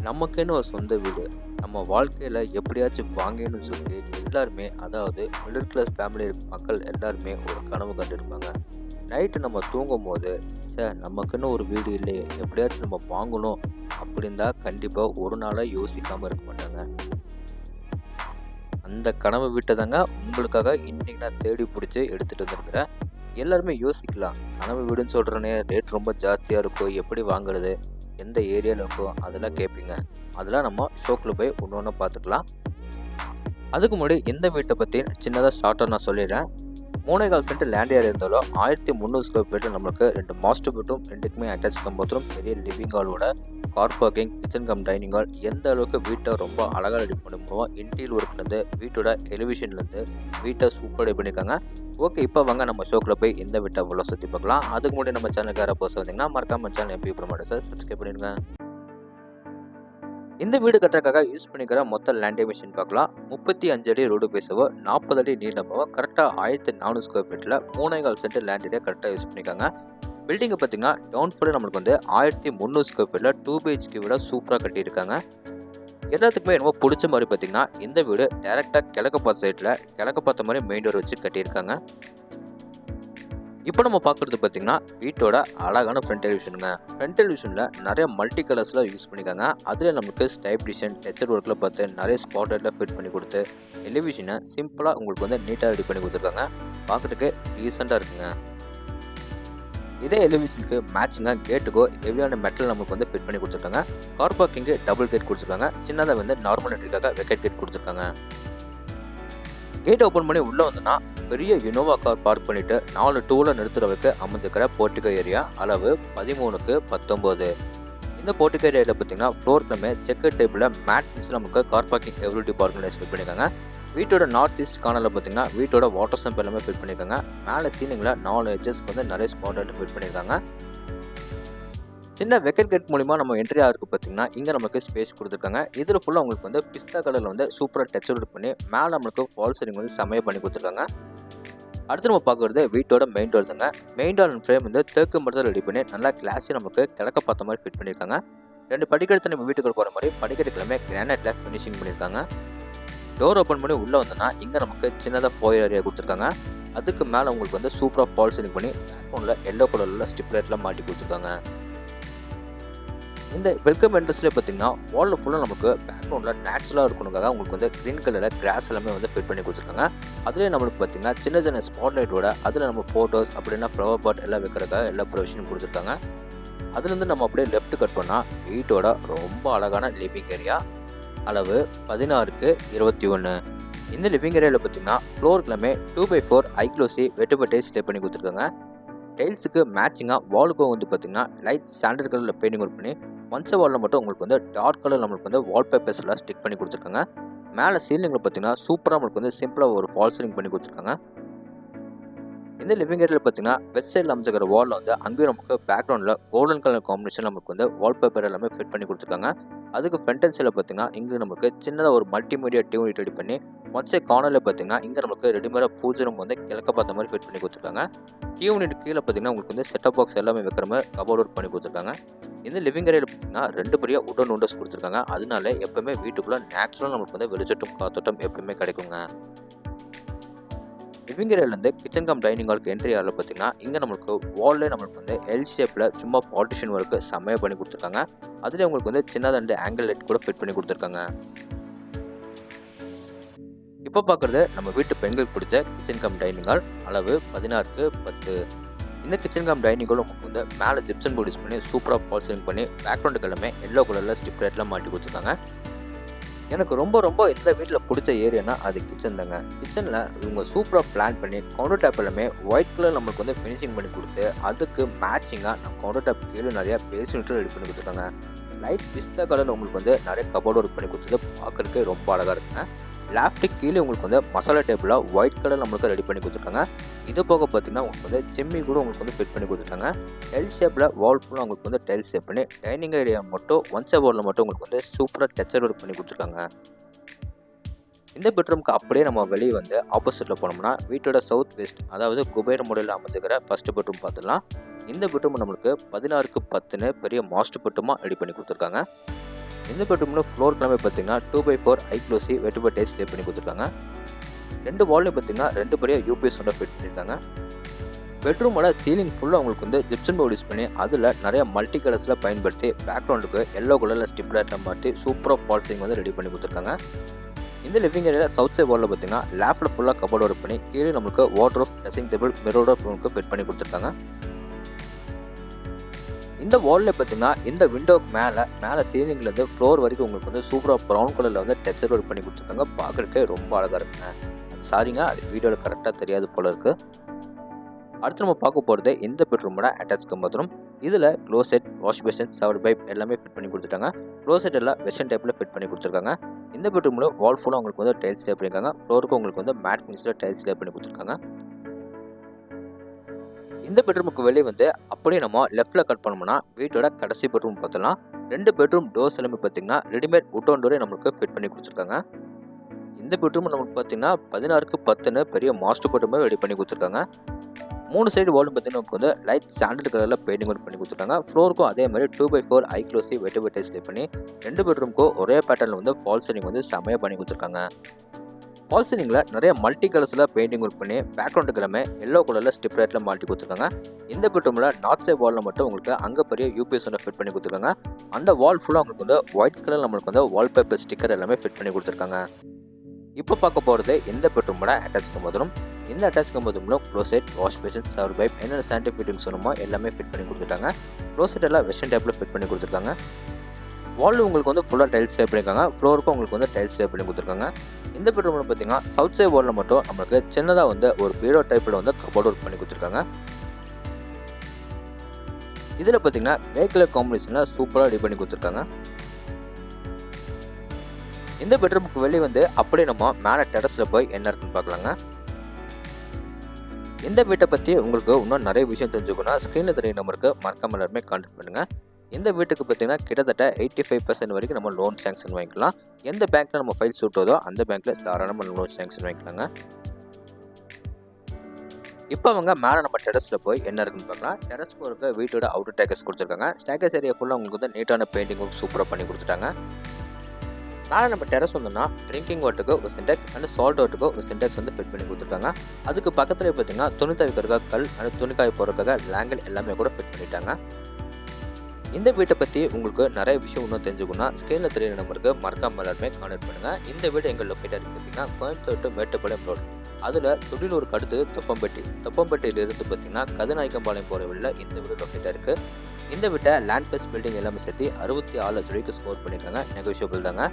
நமக்குன்னு ஒரு சொந்த வீடு நம்ம வாழ்க்கையில் எப்படியாச்சும் வாங்கணும்னு சொல்லி எல்லாருமே, அதாவது மிடில் கிளாஸ் ஃபேமிலி மக்கள் எல்லாருமே ஒரு கனவு கண்டிருப்பாங்க. நைட்டு நம்ம தூங்கும் போது, சார் நமக்குன்னு ஒரு வீடு இல்லையே, எப்படியாச்சும் நம்ம வாங்கணும் அப்படின்னு தான் கண்டிப்பாக ஒரு நாளாக யோசிக்காமல் இருக்க மாட்டாங்க. அந்த கனவு வீட்டை தாங்க உங்களுக்காக இன்னைக்கு நான் தேடி பிடிச்சி எடுத்துகிட்டு வந்திருக்கிறேன். எல்லாருமே யோசிக்கலாம், கனவு வீடுன்னு சொல்கிறேனே, ரேட் ரொம்ப ஜாஸ்தியாக இருக்கும், எப்படி வாங்குறது, எந்த ஏரியாவில் இருக்கும், அதெல்லாம் கேட்பீங்க. அதெல்லாம் நம்ம ஷோக்கில் போய் ஒன்று ஒன்று பார்த்துக்கலாம். அதுக்கு முன்னாடி இந்த வீட்டை பற்றி சின்னதாக ஷார்ட்டாக நான் சொல்லிடுறேன். 3.4 சென்ட் லேண்ட் ஏரியா இருந்தாலும் 1300 ஸ்கொயர் ஃபீட்டில் நம்மளுக்கு 2 மாஸ்டர் பெட்ரூம், 2க்குமே அட்டாச் பாத்ரூம், பெரிய லிவிங் ஹாலோட car parking, kitchen cum dining hall, எந்த அளவுக்கு வீட்டை ரொம்ப அழகாக ரெடி பண்ணுவோம். இன்டீரியர் ஒர்க்லேருந்து வீட்டோட எலிவேஷன்லேருந்து வீட்டை சூப்பர் ரெடி பண்ணியிருக்காங்க. ஓகே, இப்போ வாங்க நம்ம ஷோக்கில் போய் இந்த வீட்டை அவ்வளோ சுற்றி பார்க்கலாம். அதுக்கு முன்னாடி நம்ம சேனலுக்கு யாராவது போஸ்ட் வந்தீங்கன்னா மறக்காம channel MP promoter sir subscribe பண்ணிடுங்க. இந்த வீடு கட்டுறதுக்காக யூஸ் பண்ணிக்கிற மொத்த லேண்ட் மிஷின் பார்க்கலாம். 35 அடி ரோடு பேசவோ, 40 அடி நீளமாவோ, கரெக்டாக 1400 ஸ்கொயர் ஃபீட்டில் 3.4 சென்ட் லேண்ட் ஏரியா கரெக்டாக யூஸ் பண்ணியிருக்காங்க. பில்டிங்கை பார்த்தீங்கன்னா டவுன் ஃபுல்லு நம்மளுக்கு வந்து 1300 ஸ்கொயர் ஃபீட்டில் 2 BHK விட சூப்பராக கட்டியிருக்காங்க. எல்லாத்துக்குமே ரொம்ப பிடிச்ச மாதிரி பார்த்தீங்கன்னா இந்த வீடு டேரெக்டாக கிழக்கு பார்த்த சைட்டில் கிழக்கு பார்த்த மாதிரி மெயின் டோர் வச்சு கட்டியிருக்காங்க. இப்போ நம்ம பார்க்குறது பார்த்தீங்கன்னா வீட்டோட அழகான ஃப்ரண்ட் டெலிவிஷனுங்க. ஃப்ரண்ட் டெலிவிஷனில் நிறைய மல்டி கலர்ஸ்லாம் யூஸ் பண்ணியிருக்காங்க. அதில் நமக்கு ஸ்டைப் டிசைன் டெக்ஸ்சர் ஒர்க்கில் பார்த்து நிறைய ஸ்பாட் லைட்டில் ஃபிட் பண்ணி கொடுத்து டெலிவிஷனை சிம்பிளாக உங்களுக்கு வந்து நீட்டாக ரெடி பண்ணி கொடுத்துருக்காங்க. பார்க்குறதுக்கு டீசெண்டாக இருக்குங்க. இதே டெலிவிஷனுக்கு மேட்சிங்காக கேட்டுக்கோ ஹெவியான மெட்டல் நமக்கு வந்து ஃபிட் பண்ணி கொடுத்துருக்காங்க. கார் பார்க்கிங்கு டபுள் கேட் கொடுத்துருக்காங்க. சின்னதாக வந்து நார்மல் என்ட்ரிக்காக வெக்கெட் கேட் கொடுத்துருக்காங்க. கேட் ஓப்பன் பண்ணி உள்ளே வந்தோன்னா பெரிய இனோவா கார் பார்க் பண்ணிட்டு 4 டூவில் நிறுத்துறதுக்கு அமைஞ்சிருக்கிற போர்ட்டிகோ ஏரியா. அளவு 13க்கு 19. இந்த போர்ட்டிகோ ஏரியாவில் பார்த்தீங்கன்னா ஃப்ளோர்க்குமே செக்கர் டேபிளில் மேட்ஸ் நமக்கு car parking Eveready parking fit பண்ணியிருக்காங்க. வீட்டோட நார்த் ஈஸ்ட் கார்னரில் பார்த்தீங்கன்னா வீட்டோட வாட்டர் சம்ப் எல்லாமே ஃபிட் பண்ணியிருக்காங்க. மேலே சீலிங்கில் 4 எட்ஜஸ்க்கு வந்து நிறைய ஸ்பாட் ஃபிட் பண்ணியிருக்காங்க. சின்ன வெக்கெட் கேட் மூலிமா நம்ம என்ட்ரி ஆகிருக்கு பார்த்தீங்கன்னா இங்கே நமக்கு ஸ்பேஸ் கொடுத்துருக்காங்க. இதில் ஃபுல்லாக உங்களுக்கு வந்து பிஸ்தா கலரில் வந்து சூப்பராக டெக்ஸ்சர் பண்ணி மேலே நம்மளுக்கு ஃபால் சீலிங் வந்து செம்மையாக பண்ணி கொடுத்துருக்காங்க. அடுத்து நம்ம பார்க்குறது வீட்டோட மெயின் டோர் தாங்க. மெயின் டோர் ஃப்ரேம் வந்து தேக்கு மட்டும் ரெடி பண்ணி நல்லா கிளாஸி நமக்கு கிழக்க பார்த்த மாதிரி ஃபிட் பண்ணியிருக்காங்க. 2 படிக்கட்டு நம்ம வீட்டுக்கு போகிற மாதிரி படிக்கட்டுக்கிழமை கிரானைட்டில் ஃபினிஷிங் பண்ணியிருக்காங்க. டோர் ஓப்பன் பண்ணி உள்ளே வந்தோன்னா இங்கே நமக்கு சின்னதாக ஃபோயர் ஏரியா கொடுத்துருக்காங்க. அதுக்கு மேலே உங்களுக்கு வந்து சூப்பராக ஃபால் சீலிங் பண்ணி பேக்ரவுண்டில் எல்லோ கலரில் ஸ்டிப் லைட்லாம் மாட்டி கொடுத்துருக்காங்க. இந்த வெல்கம் என்ட்ரன்ஸ்லேயே பார்த்தீங்கன்னா வாலில் ஃபுல்லாக நமக்கு பேக்ரவுண்டில் நேச்சுரலாக இருக்கணுக்காக உங்களுக்கு வந்து க்ரீன் கலரில் கிராஸ் எல்லாமே வந்து ஃபிட் பண்ணி கொடுத்துருக்காங்க. அதுலேயே நம்மளுக்கு பார்த்தீங்கன்னா சின்ன சின்ன ஸ்பாட் லைட்டோட அதில் நம்ம ஃபோட்டோஸ் அப்படின்னா ஃப்ளவர் பாட் எல்லாம் வைக்கிறதுக்காக எல்லா ப்ரொவிஷனும் கொடுத்துருக்காங்க. அதுலேருந்து நம்ம அப்படியே லெஃப்ட் கட் பண்ணால் வீட்டோட ரொம்ப அழகான லிவிங் ஏரியா. அளவு 16க்கு 21. இந்த லிவிங் ஏரியாவில் பார்த்தீங்கன்னா ஃப்ளோருக்குலாமே 2x4 ஐக்ளோசி வெட்டுப்பட்டே ஸ்டே பண்ணி கொடுத்துருக்காங்க. டைல்ஸுக்கு மேட்சிங்காக வாலுக்கும் வந்து பார்த்தீங்கன்னா லைட் ஸ்டாண்டர்ட் கலரில் பெயிண்டிங் ஒர்க் பண்ணி ஒன்ஸ் வாலில் மட்டும் உங்களுக்கு வந்து டார்க் கலர் நம்மளுக்கு வந்து வால்பேப்பர்ஸ் எல்லாம் ஸ்டிக் பண்ணி கொடுத்துருக்காங்க. மேலே சீலிங்கில் பார்த்தீங்கன்னா சூப்பராக நம்மளுக்கு வந்து சிம்பிளாக ஒரு ஃபால் சீலிங் பண்ணி கொடுத்துருக்காங்க. இந்த லிவிங் ஏரியாவில் பார்த்தீங்கன்னா வெஸ்ட் சைடில் அமைச்சிக்கிற வாலில் வந்து அங்கேயும் நமக்கு பேக்ரவுண்டில் கோல்டன் கலர் காம்பினேஷன் நமக்கு வந்து வால்பேப்பர் எல்லாமே ஃபிட் பண்ணி கொடுத்துருக்காங்க. அதுக்கு ஃப்ரண்ட் அண்ட் சைடில் பார்த்தீங்கன்னா இங்கே நமக்கு சின்னதாக ஒரு மல்டிமீடியா டிவி ரெடி பண்ணி ஒன் சைட் கார்னரில் பார்த்தீங்கன்னா இங்கே நமக்கு ரெடிமேடாக பூஜை ரூம் வந்து கிழக்க பார்த்த மாதிரி ஃபிட் பண்ணி கொடுத்துருக்காங்க. டிவி யூனிட் கீழே பார்த்தீங்கன்னா உங்களுக்கு வந்து செட்டப் பாக்ஸ் எல்லாமே வைக்கிற மாதிரி கபோர்ட் ஒர்க் பண்ணி கொடுத்துருக்காங்க. இந்த லிவிங் ஏரியாவில் பார்த்தீங்கன்னா 2 பெரிய உடன் விண்டோஸ் கொடுத்துருக்காங்க. அதனால எப்பவுமே வீட்டுக்குள்ளே நேச்சுரலாக நமக்கு வந்து வெளிச்சட்டும் காத்தோட்டம் எப்பவுமே கிடைக்குங்க. லிவிங் ஏரியாவிலேருந்து கிச்சன் கம் டைனிங் ஹாலுக்கு என்ட்ரி ஆகல பார்த்தீங்கன்னா இங்கே நம்மளுக்கு வால்லே நம்மளுக்கு வந்து எல் ஷேப்பில் சும்மா பார்ட்டிஷன் ஒர்க்கு செம்மையாக பண்ணி கொடுத்துருக்காங்க. அதுலேயே உங்களுக்கு வந்து சின்னதாக 2 ஆங்கிள் லைட் கூட ஃபிட் பண்ணி கொடுத்துருக்காங்க. இப்போ பார்க்குறது நம்ம வீட்டு பெண்களுக்கு பிடிச்ச கிச்சன் கம் டைனிங் ஹால். அளவு 16க்கு 10. இந்த கிச்சன் கம் டைனிங் ஹால் உங்களுக்கு வந்து மேலே ஜிப்சன் போர்ட் யூஸ் பண்ணி சூப்பராக ஃபால் சீலிங் பண்ணி பேக்ரவுண்டுக்கு எல்லாமே எல்லோ கலரில் ஸ்டிப் லைட்லாம் மாட்டி கொடுத்துருக்காங்க. எனக்கு ரொம்ப இந்த வீட்டில் பிடிச்ச ஏரியானா அது கிச்சன் தாங்க. கிச்சனில் இவங்க சூப்பராக பிளான் பண்ணி கவுண்டர் டாப் எல்லாமே ஒயிட் கலர் நம்மளுக்கு வந்து ஃபினிஷிங் பண்ணி கொடுத்து அதுக்கு மேட்சிங்காக நம்ம கவுண்டர் டாப் கீழே நிறையா பேசினிட்டு ரெடி பண்ணி கொடுத்துருக்காங்க. லைட் பிஸ்தா கலர் உங்களுக்கு வந்து நிறைய கபோர்டு ஒர்க் பண்ணி கொடுத்தது பார்க்குறதுக்கு ரொம்ப அழகாக இருக்குங்க. லேஃப்ட்டுக்கு கீழே உங்களுக்கு வந்து மசாலா டேபிளில் ஒயிட் கலர் நம்மளுக்கு ரெடி பண்ணி கொடுத்துருக்காங்க. இது போக பார்த்தீங்கன்னா உங்களுக்கு வந்து சிம்மி கூட உங்களுக்கு வந்து ஃபிட் பண்ணி கொடுத்துருக்காங்க. எல் ஷேப்பில் வால் ஃபுல்லாக உங்களுக்கு வந்து டைல்ஸ் ஷேப் பண்ணி டைனிங் ஏரியா மட்டும் ஒன் சைட் வாலில் மட்டும் உங்களுக்கு வந்து சூப்பராக டெக்ஸ்சர் ஒர்க் பண்ணி கொடுத்துருக்காங்க. இந்த பெட்ரூமுக்கு அப்படியே நம்ம வெளியே வந்து ஆப்போசிட்டில் போனோம்னா வீட்டோட சவுத் வெஸ்ட், அதாவது குபேர முறையில் அமைச்சிக்கிற ஃபர்ஸ்ட் பெட்ரூம் பார்த்துடலாம். இந்த பெட்ரூம் நம்மளுக்கு 16க்கு 10ன்னு பெரிய மாஸ்டர் பெட்ரூமாக ரெடி பண்ணி கொடுத்துருக்காங்க. இந்த பெட்ரூமில் ஃப்ளோர் கிளம்பி பார்த்தீங்கன்னா 2x4 ஐக்ளோசி வெட்டிபர் டைல்ஸ் லே பண்ணி கொடுத்துருக்காங்க. 2 வால்லையும் பார்த்தீங்கன்னா 2 பெரிய யூபிஎஸ் ஒன்றை ஃபிட் பண்ணியிருக்காங்க. பெட்ரூமோட சீலிங் ஃபுல்லாக உங்களுக்கு வந்து ஜிப்சன் போர்டு யூஸ் பண்ணி அதில் நிறைய மல்டி கலர்ஸில் பயன்படுத்தி பேக்ரவுண்டுக்கு எல்லோ கலரில் ஸ்டிப் லைட்டில் மாற்றி சூப்பராக ஃபால் சீலிங் வந்து ரெடி பண்ணி கொடுத்துருக்காங்க. இந்த லிவிங் ஏரியாவில் சவுத் சைட் வாலில் பார்த்தீங்கன்னா லேஃப்டில் ஃபுல்லாக கபோர்டு ஒர்க் பண்ணி கீழே நம்மளுக்கு வார்ட்ரோப், ட்ரெஸ்ஸிங் டேபிள், மிரரோட ரூமுக்கு ஃபிட் பண்ணி கொடுத்துருக்காங்க. இந்த வாலில் பார்த்தீங்கன்னா இந்த விண்டோக்கு மேலே சீலிங்லேருந்து ஃப்ளோர் வரைக்கும் உங்களுக்கு வந்து சூப்பராக ப்ரௌன் கலரில் வந்து டெக்ஸ்சர் ஒர்க் பண்ணி கொடுத்துருக்காங்க. பார்க்குறதுக்கே ரொம்ப அழகாக இருக்குங்க. சாரிங்க, அது வீடியோவில் கரெக்டாக தெரியாது போல இருக்குது. அடுத்து நம்ம பார்க்க போகிறது இந்த பெட்ரூமோட அட்டாச் பாத்ரூம். இதில் closet, wash basin, shower pipe எல்லாமே ஃபிட் பண்ணி கொடுத்துட்டாங்க. க்ளோசெட் எல்லாம் வெஸ்டர்ன் டைப்பில் ஃபிட் பண்ணி கொடுத்துருக்காங்க. இந்த பெட்ரூமில் வால் ஃபுல்லாக உங்களுக்கு வந்து டைல்ஸ் லே பண்ணியிருக்காங்க. ஃப்ளோருக்கு உங்களுக்கு வந்து மேட் ஃபினிஷில் டைல்ஸ் லே பண்ணி கொடுத்துருக்காங்க. இந்த பெட்ரூமுக்கு வெளியே வந்து அப்படியே நம்ம லெஃப்ட்டில் கட் பண்ணோம்னா வீட்டோட கடைசி பெட்ரூம் பார்த்தலாம். 2 பெட்ரூம் டோர்ஸ் எல்லாமே பார்த்தீங்கன்னா ரெடிமேட் வுட் டோரே நம்மளுக்கு ஃபிட் பண்ணி கொடுத்துருக்காங்க. இந்த பெட்ரூம் நமக்கு பார்த்தீங்கன்னா 16க்கு 10ன்னு பெரிய மாஸ்டர் பெட்ரூமே ரெடி பண்ணி கொடுத்துருக்காங்க. 3 சைடு வாலும் பார்த்தீங்கன்னா நமக்கு வந்து லைட் சாண்டல் கலரில் பெயிண்டிங் ஒர்க் பண்ணி கொடுத்துருக்காங்க. ஃப்ளோருக்கும் அதே மாதிரி 2x4 ஐக்ளோசி வெட்டிபர் டைல்ஸ் லே பண்ணி 2 பெட்ரூமுக்கும் ஒரே பேட்டர்னில் வந்து ஃபால் சீலிங் வந்து செம்மையாக பண்ணி கொடுத்துருக்காங்க. ஃபால் சீலிங்கில் நிறைய மல்டி கலர்ஸில் பெயிண்டிங் ஒர்க் பண்ணி பேக்ரவுண்டுக்கு எல்லாமே எல்லோ கலரில் ஸ்டிப் லைட்டில் மாட்டி கொடுத்துருக்காங்க. இந்த பெட்ரூமில் நார்த் சைட் வாலில் மட்டும் உங்களுக்கு அங்கே பெரிய யூபிஎஸ் ஒன்று ஃபிட் பண்ணி கொடுத்துருக்காங்க. அந்த வால் ஃபுல்லாக உங்களுக்கு வந்து ஒயிட் கலர் நம்மளுக்கு வந்து வால்பேப்பர் ஸ்டிக்கர் எல்லாமே ஃபிட் பண்ணி கொடுத்துருக்காங்க. இப்போ பார்க்க போகிறது இந்த பெட்ரூமோட அட்டாச் பாத்ரூம். இந்த அட்டாச் பாத்ரூமில் closet, wash basin, shower pipe என்னென்ன சானிட்டரி ஃபிட்டிங்ஸ் வேணுமோ எல்லாமே ஃபிட் பண்ணி கொடுத்துட்டாங்க. க்ளோசெட் எல்லாம் வெஸ்டர்ன் டைப்பில் ஃபிட் பண்ணி கொடுத்துருக்காங்க. வாலில் உங்களுக்கு வந்து ஃபுல்லாக டைல்ஸ் லே பண்ணியிருக்காங்க. ஃப்ளோருக்கும் உங்களுக்கு வந்து டைல்ஸ் லே பண்ணி கொடுத்துருக்காங்க. இந்த பெட்ரூமில் பார்த்தீங்கன்னா சவுத் சைட் வாலில் மட்டும் நம்மளுக்கு சின்னதாக வந்து ஒரு பீரோ டைப்பில் வந்து கபோர்டு ஒர்க் பண்ணி கொடுத்துருக்காங்க. இதில் பார்த்தீங்கன்னா கிரே கலர் காம்பினேஷனில் சூப்பராக ரெடி பண்ணி கொடுத்துருக்காங்க. இந்த பெட்ரூமுக்கு வெளியே வந்து அப்படியே நம்ம மேலே டெரஸில் போய் என்ன இருக்குன்னு பார்க்கலாங்க. இந்த வீட்டை பற்றி உங்களுக்கு இன்னும் நிறைய விஷயம் தெரிஞ்சுக்கணும். ஸ்க்ரீனில் தெரிய நம்பருக்கு மறக்காம எல்லாருமே கான்டாக்ட் பண்ணுங்கள். இந்த வீட்டுக்கு பார்த்தீங்கன்னா கிட்டத்தட்ட 85% வரைக்கும் நம்ம லோன் சேங்ஷன் வாங்கிக்கலாம். எந்த பேங்க்கில் நம்ம ஃபைல் சூட்டோதோ அந்த பேங்க்கில் தாராளமாக லோன் சேங்ஷன் வாங்கிக்கலாங்க. இப்போ அவங்க மேலே நம்ம டெரஸில் போய் என்ன இருக்குன்னு பார்க்கலாம். டெரஸ் போகிறக்க வீட்டோட அவுட்டர் டேக்கஸ் கொடுத்துருக்காங்க. ஸ்டேக்கஸ் ஏரியா ஃபுல்லாக உங்களுக்கு வந்து நீட்டான பெயிண்டிங் ஒர்க் சூப்பராக பண்ணி கொடுத்துட்டாங்க. மேலே நம்ம டெரஸ் வந்தோம்னா ட்ரிங்கிங் வாட்டருக்கு ஒரு சின்டெக்ஸ் அண்ட் சால்ட் வாட்டருக்கு ஒரு சின்டெக்ஸ் வந்து ஃபிட் பண்ணி கொடுத்துருக்காங்க. அதுக்கு பக்கத்துலேயே பார்த்தீங்கன்னா துணி துவைக்கிறதுக்காக கல் அண்ட் துணிக்காய போகிறதுக்காக லேங்கல் எல்லாமே கூட ஃபிட் பண்ணிட்டாங்க. இந்த வீட்டை பற்றி உங்களுக்கு நிறைய விஷயம் இன்னும் தெரிஞ்சுக்கணும்னா ஸ்க்ரீனில் தெரியிற நம்பருக்கு மறக்காம எல்லாருமே கான்டாக்ட் பண்ணுங்கள். இந்த வீடு எங்கள் லொக்கேட்டாக இருக்குது பார்த்தீங்கன்னா கோயம்புத்தூர் to மேட்டுப்பாளையம் ரோடு. அதில் துடிலூருக்கு அடுத்து தொப்பம்பட்டியிலிருந்து பார்த்தீங்கன்னா கதிநாயக்கம்பாளையம் போகிற வழியில் இந்த வீடு லொக்கேட்டாக இருக்குது. இந்த வீட்டை லேண்ட் பிளஸ் பில்டிங் எல்லாமே சேர்த்து 64 லட்சம் ரூபாய்க்கு ஸ்கோர் பண்ணியிருக்காங்க. நெகோஷியபிள் தாங்க.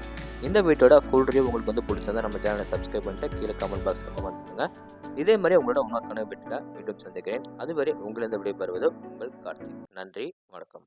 இந்த வீட்டோட ஃபுல் ரிவ்யூ உங்களுக்கு வந்து பிடிச்சிருந்தா நம்ம சேனலை சப்ஸ்கிரைப் பண்ணிட்டு கீழே கமெண்ட் பாக்ஸில் கமெண்ட் பண்ணுங்கள். இதே மாதிரி உங்களோட இன்னொரு வீட்டில் மீண்டும் சந்திக்கிறேன். அதுவரை உங்களிடம் விடைபெறுவது உங்கள் கார்த்திக். நன்றி, வணக்கம்.